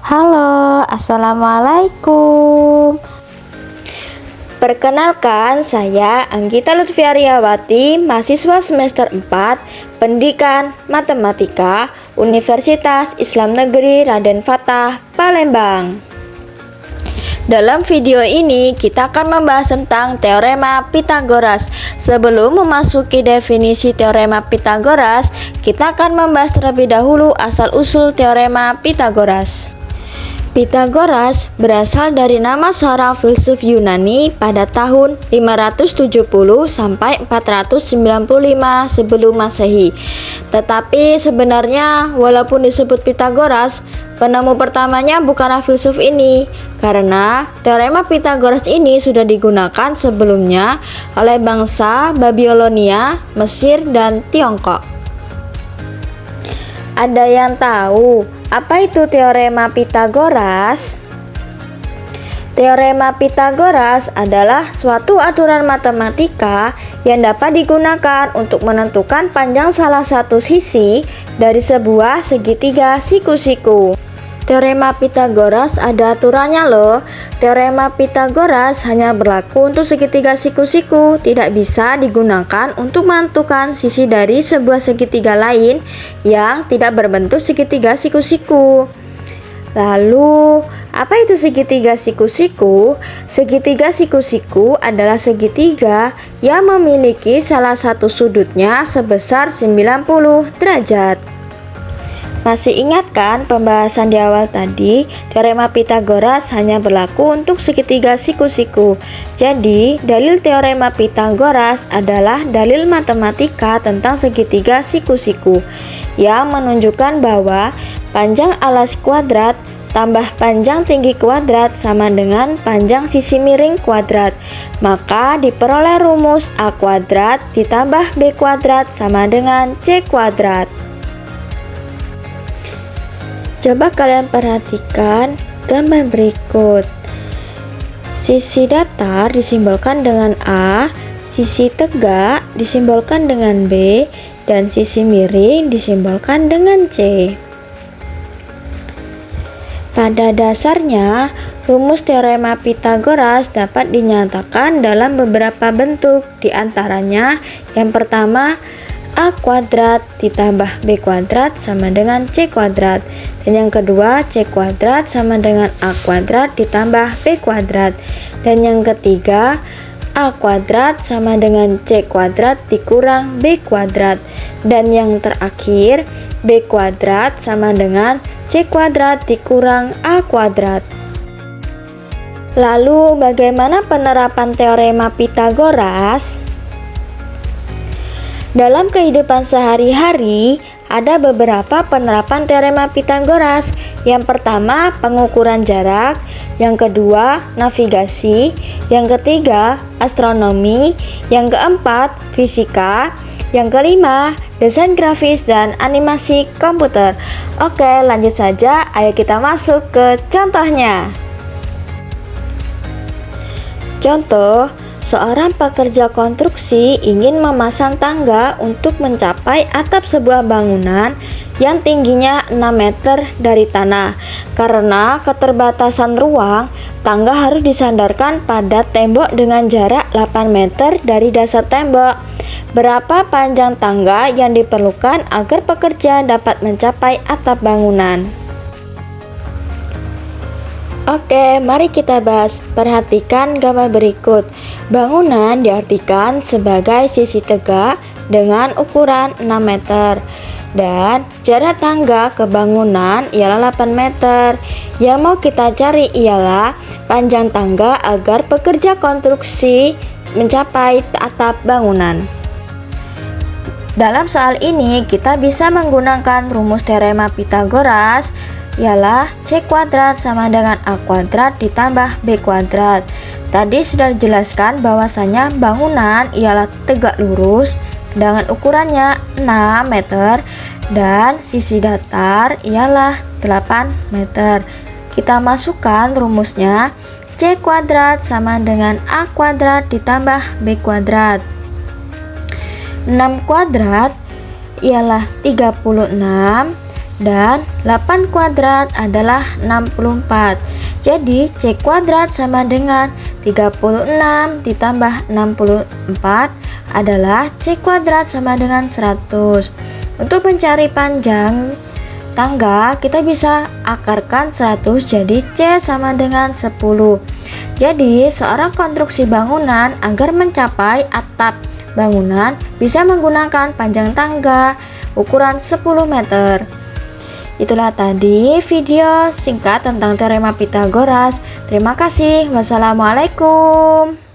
Halo, assalamualaikum. Perkenalkan, saya Anggita Lutfiaryawati, mahasiswa semester 4, Pendidikan Matematika, Universitas Islam Negeri Raden Fatah, Palembang. Dalam video ini kita akan membahas tentang teorema Pythagoras. Sebelum memasuki definisi teorema Pythagoras, kita akan membahas terlebih dahulu asal-usul teorema Pythagoras. Pythagoras berasal dari nama seorang filsuf Yunani pada tahun 570 sampai 495 sebelum Masehi. Tetapi sebenarnya walaupun disebut Pythagoras, penemu pertamanya bukanlah filsuf ini, karena teorema Pythagoras ini sudah digunakan sebelumnya oleh bangsa Babilonia, Mesir, dan Tiongkok. Ada yang tahu apa itu teorema Pythagoras? Teorema Pythagoras adalah suatu aturan matematika yang dapat digunakan untuk menentukan panjang salah satu sisi dari sebuah segitiga siku-siku. Teorema Pythagoras ada aturannya loh. Teorema Pythagoras hanya berlaku untuk segitiga siku-siku, tidak bisa digunakan untuk menentukan sisi dari sebuah segitiga lain yang tidak berbentuk segitiga siku-siku. Lalu, apa itu segitiga siku-siku? Segitiga siku-siku adalah segitiga yang memiliki salah satu sudutnya sebesar 90 derajat. Masih ingat kan pembahasan di awal tadi? Teorema Pythagoras hanya berlaku untuk segitiga siku-siku. Jadi, dalil teorema Pythagoras adalah dalil matematika tentang segitiga siku-siku yang menunjukkan bahwa panjang alas kuadrat tambah panjang tinggi kuadrat sama dengan panjang sisi miring kuadrat. Maka diperoleh rumus A kuadrat ditambah B kuadrat sama dengan C kuadrat. Coba kalian perhatikan gambar berikut. Sisi datar disimbolkan dengan A, sisi tegak disimbolkan dengan B, dan sisi miring disimbolkan dengan C. Pada dasarnya, rumus teorema Pythagoras dapat dinyatakan dalam beberapa bentuk, di antaranya yang pertama, A kuadrat ditambah B kuadrat sama dengan C kuadrat, dan yang kedua C kuadrat sama dengan A kuadrat ditambah B kuadrat, dan yang ketiga A kuadrat sama dengan C kuadrat dikurang B kuadrat, dan yang terakhir B kuadrat sama dengan C kuadrat dikurang A kuadrat. Lalu bagaimana penerapan teorema Pythagoras? Dalam kehidupan sehari-hari, ada beberapa penerapan teorema Pythagoras. Yang pertama, pengukuran jarak. Yang kedua, navigasi. Yang ketiga, astronomi. Yang keempat, fisika. Yang kelima, desain grafis dan animasi komputer. Oke, lanjut saja. Ayo kita masuk ke contohnya. Contoh, seorang pekerja konstruksi ingin memasang tangga untuk mencapai atap sebuah bangunan yang tingginya 6 meter dari tanah. Karena keterbatasan ruang, tangga harus disandarkan pada tembok dengan jarak 8 meter dari dasar tembok. Berapa panjang tangga yang diperlukan agar pekerja dapat mencapai atap bangunan? Oke, mari kita bahas. Perhatikan gambar berikut. Bangunan diartikan sebagai sisi tegak dengan ukuran 6 meter. Dan jarak tangga ke bangunan ialah 8 meter. Yang mau kita cari ialah panjang tangga agar pekerja konstruksi mencapai atap bangunan. Dalam soal ini kita bisa menggunakan rumus teorema Pythagoras, ialah C kuadrat sama dengan A kuadrat ditambah B kuadrat. Tadi sudah dijelaskan bahwasanya bangunan ialah tegak lurus dengan ukurannya 6 meter dan sisi datar ialah 8 meter. Kita masukkan rumusnya, C kuadrat sama dengan A kuadrat ditambah B kuadrat. 6 kuadrat ialah 36 dan 8 kuadrat adalah 64. Jadi C kuadrat sama dengan 36 ditambah 64 adalah C kuadrat sama dengan 100. Untuk mencari panjang tangga, kita bisa akarkan 100 jadi C sama dengan 10. Jadi seorang konstruksi bangunan agar mencapai atap bangunan bisa menggunakan panjang tangga ukuran 10 meter. Itulah tadi video singkat tentang teorema Pythagoras. Terima kasih. Wassalamualaikum.